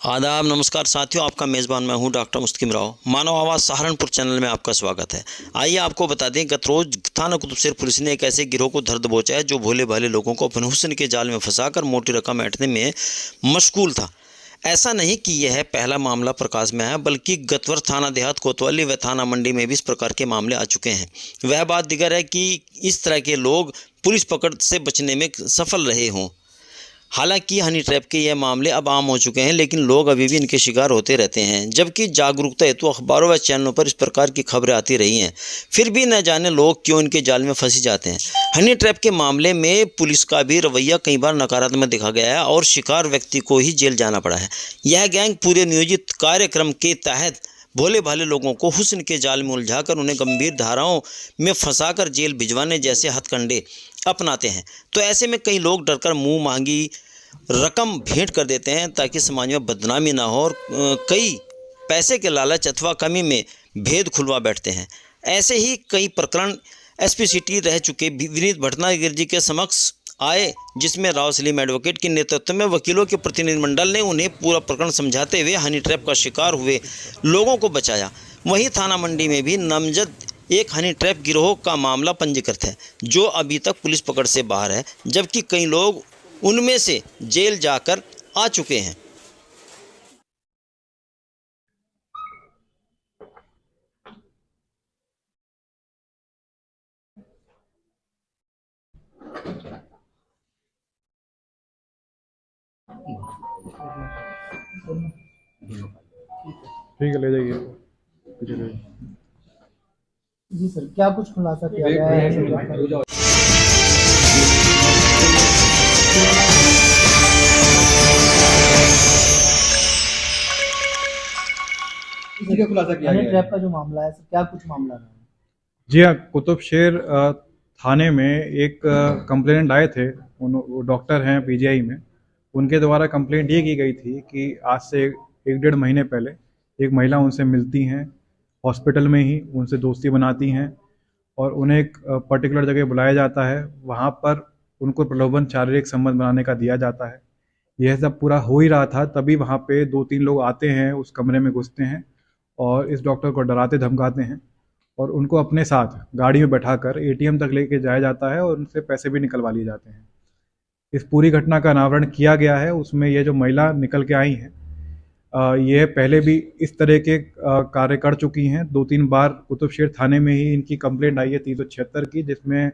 आदाब, नमस्कार साथियों। आपका मेज़बान मैं हूं डॉक्टर मुस्तकिम राव। मानव आवाज़ सहारनपुर चैनल में आपका स्वागत है। आइए आपको बता दें, गत रोज थाना कुतुबशेर पुलिस ने एक ऐसे गिरोह को धर दबोचा है जो भोले भाले लोगों को अपने हुस्न के जाल में फंसाकर मोटी रकम ऐंठने में मशगूल था। ऐसा नहीं कि यह पहला मामला प्रकाश में है, बल्कि गत वर्ष थाना देहात कोतवाली व थाना मंडी में भी इस प्रकार के मामले आ चुके हैं। वह बात दिगर है कि इस तरह के लोग पुलिस पकड़ से बचने में सफल रहे हों। हालांकि हनी ट्रैप के यह मामले अब आम हो चुके हैं, लेकिन लोग अभी भी इनके शिकार होते रहते हैं। जबकि जागरूकता हेतु अखबारों व चैनलों पर इस प्रकार की खबरें आती रही हैं, फिर भी न जाने लोग क्यों इनके जाल में फंसी जाते हैं। हनी ट्रैप के मामले में पुलिस का भी रवैया कई बार नकारात्मक देखा गया है और शिकार व्यक्ति को ही जेल जाना पड़ा है। यह गैंग पूरे नियोजित कार्यक्रम के तहत भोले भाले लोगों को हुस्न के जाल में उलझाकर उन्हें गंभीर धाराओं में फंसाकर जेल भिजवाने जैसे हथकंडे अपनाते हैं। तो ऐसे में कई लोग डरकर मुंह मांगी रकम भेंट कर देते हैं ताकि समाज में बदनामी ना हो, और कई पैसे के लालच अथवा कमी में भेद खुलवा बैठते हैं। ऐसे ही कई प्रकरण एसपी सिटी रह चुके विनीत भटनागर जी के समक्ष आए, जिसमें राव सलीम एडवोकेट के नेतृत्व में वकीलों के प्रतिनिधिमंडल ने उन्हें पूरा प्रकरण समझाते हुए हनी ट्रैप का शिकार हुए लोगों को बचाया। वहीं थाना मंडी में भी नामजद एक हनी ट्रैप गिरोह का मामला पंजीकृत है, जो अभी तक पुलिस पकड़ से बाहर है, जबकि कई लोग उनमें से जेल जाकर आ चुके हैं। ठीक है, ले जाइए पीछे ले जाइए। जी सर, क्या कुछ खुलासा किया गया है? क्या खुलासा किया हनी गया है? ट्रैप का जो मामला है सर, क्या कुछ मामला है? जी हाँ, कुतुबशेर थाने में एक कंप्लेनेंट आए थे। वो डॉक्टर हैं पीजीआई में। उनके द्वारा कंप्लेंट ये की गई थी कि आज से एक डेढ़ महीने पहले एक महिला उनसे मिलती हैं हॉस्पिटल में ही, उनसे दोस्ती बनाती हैं और उन्हें एक पर्टिकुलर जगह बुलाया जाता है। वहाँ पर उनको प्रलोभन शारीरिक संबंध बनाने का दिया जाता है। यह सब पूरा हो ही रहा था, तभी वहाँ पे 2-3 लोग आते हैं, उस कमरे में घुसते हैं और इस डॉक्टर को डराते धमकाते हैं और उनको अपने साथ गाड़ी में बैठाकर एटीएम तक लेके जाया जाता है और उनसे पैसे भी निकलवा लिए जाते हैं। इस पूरी घटना का अनावरण किया गया है। उसमें ये जो महिला निकल के आई हैं, ये पहले भी इस तरह के कार्य कर चुकी हैं। 2-3 बार कुतुबशेर थाने में ही इनकी कंप्लेंट आई है 376 की, जिसमें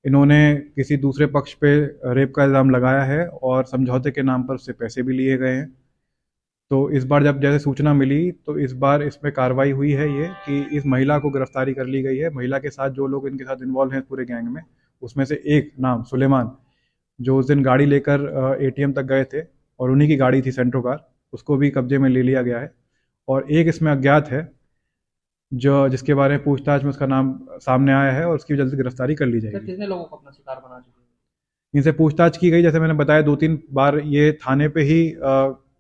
इन्होंने किसी दूसरे पक्ष पे रेप का इल्ज़ाम लगाया है और समझौते के नाम पर उससे पैसे भी लिए गए हैं। तो इस बार जब जैसे सूचना मिली तो इस बार इसमें कार्रवाई हुई है, ये कि इस महिला को गिरफ्तारी कर ली गई है। महिला के साथ जो लोग इनके साथ इन्वॉल्व हैं पूरे गैंग में, उसमें से एक नाम सुलेमान, जो उस दिन गाड़ी लेकर एटीएम तक गए थे और उन्हीं की गाड़ी थी सेंट्रो कार, उसको भी कब्जे में ले लिया गया है। और एक इसमें अज्ञात है जो जिसके बारे में पूछताछ में उसका नाम सामने आया है और उसकी जल्दी गिरफ्तारी कर ली जाएगी। कितने लोगों को अपना शिकार बना चुके हैं? इनसे पूछताछ की गई, जैसे मैंने बताया 2-3 बार ये थाने पे ही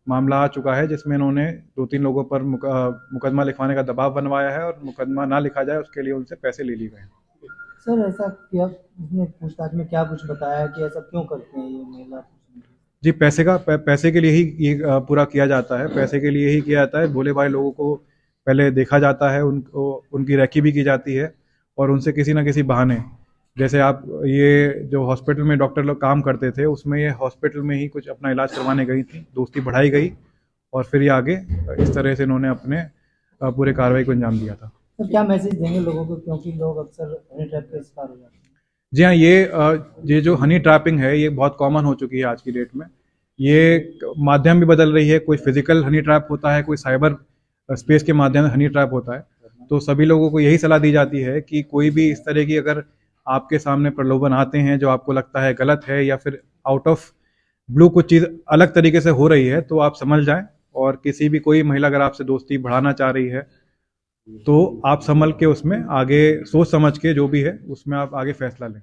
मामला आ चुका है, जिसमें इन्होंने 2-3 लोगों पर मुकदमा लिखवाने का दबाव बनवाया है और मुकदमा ना लिखा जाए उसके लिए उनसे पैसे ले लिए गए हैं। सर ऐसा क्या इसने पूछताछ में क्या कुछ बताया कि ऐसा क्यों करते हैं ये महिला? जी, पैसे के लिए ही ये पूरा किया जाता है। पैसे के लिए ही किया जाता है। भोले भाले लोगों को पहले देखा जाता है, उनको उनकी रैकी भी की जाती है और उनसे किसी ना किसी बहाने, जैसे आप ये जो हॉस्पिटल में डॉक्टर लोग काम करते थे, उसमें ये हॉस्पिटल में ही कुछ अपना इलाज करवाने गई थी, दोस्ती बढ़ाई गई और फिर ये आगे इस तरह से इन्होंने अपने पूरे कार्रवाई को अंजाम दिया था। सर क्या मैसेज देंगे लोगों को, क्योंकि लोग अक्सर हनी ट्रैप के शिकार हो जाते हैं? जी हाँ, ये जो हनी ट्रैपिंग है ये बहुत कॉमन हो चुकी है आज की डेट में। ये माध्यम भी बदल रही है, कोई फिजिकल हनी ट्रैप होता है, कोई साइबर स्पेस के माध्यम से हनी ट्रैप होता है। तो सभी लोगों को यही सलाह दी जाती है कि कोई भी इस तरह की अगर आपके सामने प्रलोभन आते हैं जो आपको लगता है गलत है या फिर आउट ऑफ ब्लू कुछ चीज़ अलग तरीके से हो रही है, तो आप समझ जाएं। और किसी भी कोई महिला अगर आपसे दोस्ती बढ़ाना चाह रही है तो आप संभल के उसमें आगे सोच समझ के जो भी है उसमें आप आगे फैसला लें।